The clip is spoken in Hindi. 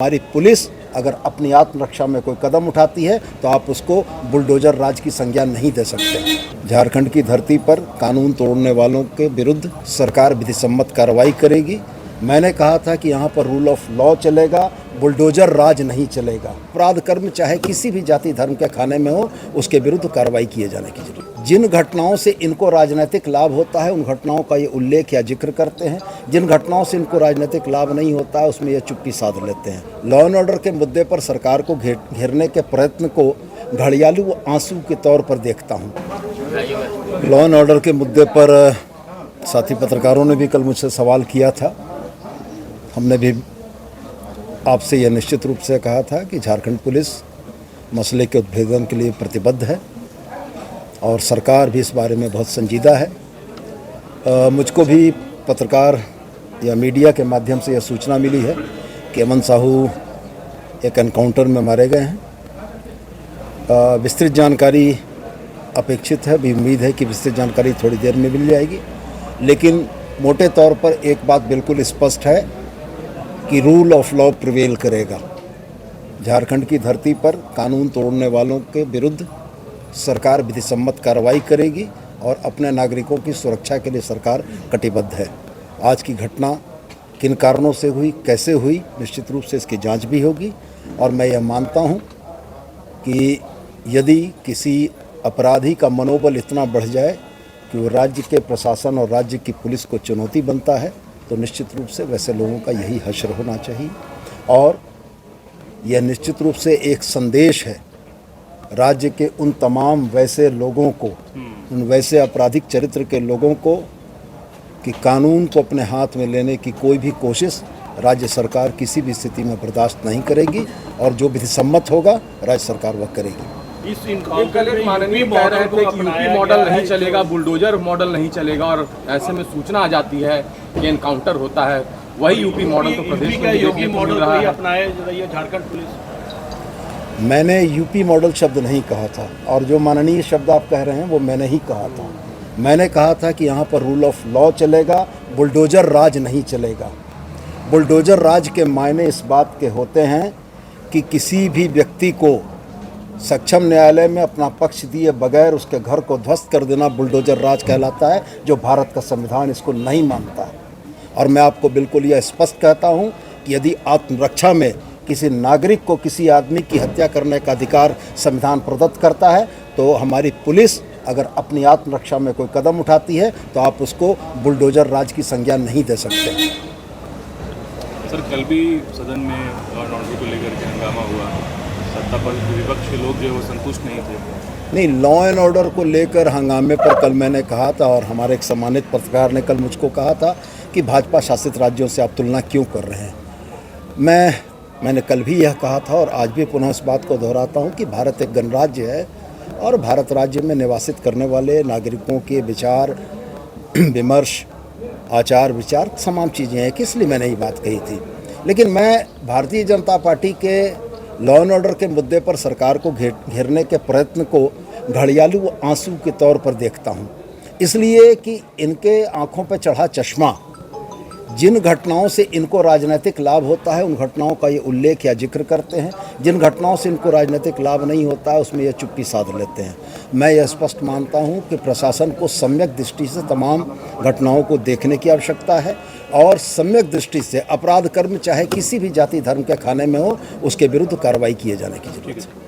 हमारी पुलिस अगर अपनी आत्मरक्षा में कोई कदम उठाती है तो आप उसको बुलडोजर राज की संज्ञा नहीं दे सकते। झारखंड की धरती पर कानून तोड़ने वालों के विरुद्ध सरकार विधिसम्मत कार्रवाई करेगी। मैंने कहा था कि यहाँ पर रूल ऑफ लॉ चलेगा, बुलडोजर राज नहीं चलेगा। अपराध कर्म चाहे किसी भी जाति धर्म के खाने में हो, उसके विरुद्ध कार्रवाई किए जाने की जरूरत। जिन घटनाओं से इनको राजनीतिक लाभ होता है उन घटनाओं का ये उल्लेख या जिक्र करते हैं, जिन घटनाओं से इनको राजनीतिक लाभ नहीं होता है उसमें ये चुप्पी साध लेते हैं। लॉ एंड ऑर्डर के मुद्दे पर सरकार को घेरने के प्रयत्न को घड़ियालू आंसू के तौर पर देखता हूँ। लॉ एंड ऑर्डर के मुद्दे पर साथी पत्रकारों ने भी कल मुझसे सवाल किया था। हमने भी आपसे यह निश्चित रूप से कहा था कि झारखंड पुलिस मसले के उद्भेदन के लिए प्रतिबद्ध है और सरकार भी इस बारे में बहुत संजीदा है। मुझको भी पत्रकार या मीडिया के माध्यम से यह सूचना मिली है कि अमन साहू एक एनकाउंटर में मारे गए हैं। विस्तृत जानकारी अपेक्षित है, भी उम्मीद है कि विस्तृत जानकारी थोड़ी देर में मिल जाएगी, लेकिन मोटे तौर पर एक बात बिल्कुल स्पष्ट है कि रूल ऑफ लॉ प्रिवेल करेगा। झारखंड की धरती पर कानून तोड़ने वालों के विरुद्ध सरकार विधिसम्मत कार्रवाई करेगी और अपने नागरिकों की सुरक्षा के लिए सरकार कटिबद्ध है। आज की घटना किन कारणों से हुई, कैसे हुई, निश्चित रूप से इसकी जांच भी होगी और मैं यह मानता हूं कि यदि किसी अपराधी का मनोबल इतना बढ़ जाए कि वो राज्य के प्रशासन और राज्य की पुलिस को चुनौती बनता है तो निश्चित रूप से वैसे लोगों का यही हश्र होना चाहिए। और यह निश्चित रूप से एक संदेश है राज्य के उन तमाम वैसे लोगों को, उन वैसे आपराधिक चरित्र के लोगों को कि कानून को अपने हाथ में लेने की कोई भी कोशिश राज्य सरकार किसी भी स्थिति में बर्दाश्त नहीं करेगी और जो विधिसम्मत होगा राज्य सरकार वह करेगी। इस इनकाउंटर माननीय कह रहे थे कि यूपी मॉडल नहीं चलेगा, बुलडोजर मॉडल नहीं चलेगा और ऐसे में सूचना आ जाती है कि एनकाउंटर होता है, वही यूपी मॉडल तो प्रदेश में योगी मॉडल को ही अपनाए रही है झारखंड पुलिस। मैंने यूपी मॉडल शब्द नहीं कहा था और जो माननीय शब्द आप कह रहे हैं वो मैंने ही कहा था। मैंने कहा था कि यहाँ पर रूल ऑफ लॉ चलेगा, बुलडोजर राज नहीं चलेगा। बुलडोजर राज के मायने इस बात के होते हैं कि किसी भी व्यक्ति को सक्षम न्यायालय में अपना पक्ष दिए बगैर उसके घर को ध्वस्त कर देना बुलडोजर राज कहलाता है, जो भारत का संविधान इसको नहीं मानता है। और मैं आपको बिल्कुल यह स्पष्ट कहता हूं कि यदि आत्मरक्षा में किसी नागरिक को किसी आदमी की हत्या करने का अधिकार संविधान प्रदत्त करता है तो हमारी पुलिस अगर अपनी आत्मरक्षा में कोई कदम उठाती है तो आप उसको बुलडोजर राज की संज्ञा नहीं दे सकते। सर, कल भी सदन में लॉ एंड ऑर्डर को लेकर के हंगामा हुआ, सत्ता पर विपक्ष के लोग जो वो संतुष्ट नहीं थे। नहीं, लॉ एंड ऑर्डर को लेकर हंगामे पर कल मैंने कहा था और हमारे एक सम्मानित पत्रकार ने कल मुझको कहा था कि भाजपा शासित राज्यों से आप तुलना क्यों कर रहे हैं। मैंने कल भी यह कहा था और आज भी पुनः इस बात को दोहराता हूं कि भारत एक गणराज्य है और भारत राज्य में निवासित करने वाले नागरिकों के विचार विमर्श, आचार विचार तमाम चीज़ें हैं कि इसलिए मैंने ये बात कही थी। लेकिन मैं भारतीय जनता पार्टी के लॉ एंड ऑर्डर के मुद्दे पर सरकार को घेरने के प्रयत्न को घड़ियालू आंसू के तौर पर देखता हूं, इसलिए कि इनके आंखों पर चढ़ा चश्मा जिन घटनाओं से इनको राजनीतिक लाभ होता है उन घटनाओं का ये उल्लेख या जिक्र करते हैं, जिन घटनाओं से इनको राजनीतिक लाभ नहीं होता है उसमें यह चुप्पी साध लेते हैं। मैं यह स्पष्ट मानता हूं कि प्रशासन को सम्यक दृष्टि से तमाम घटनाओं को देखने की आवश्यकता है और सम्यक दृष्टि से अपराध कर्म चाहे किसी भी जाति धर्म के खाने में हो, उसके विरुद्ध कार्रवाई किए जाने की जरूरत है।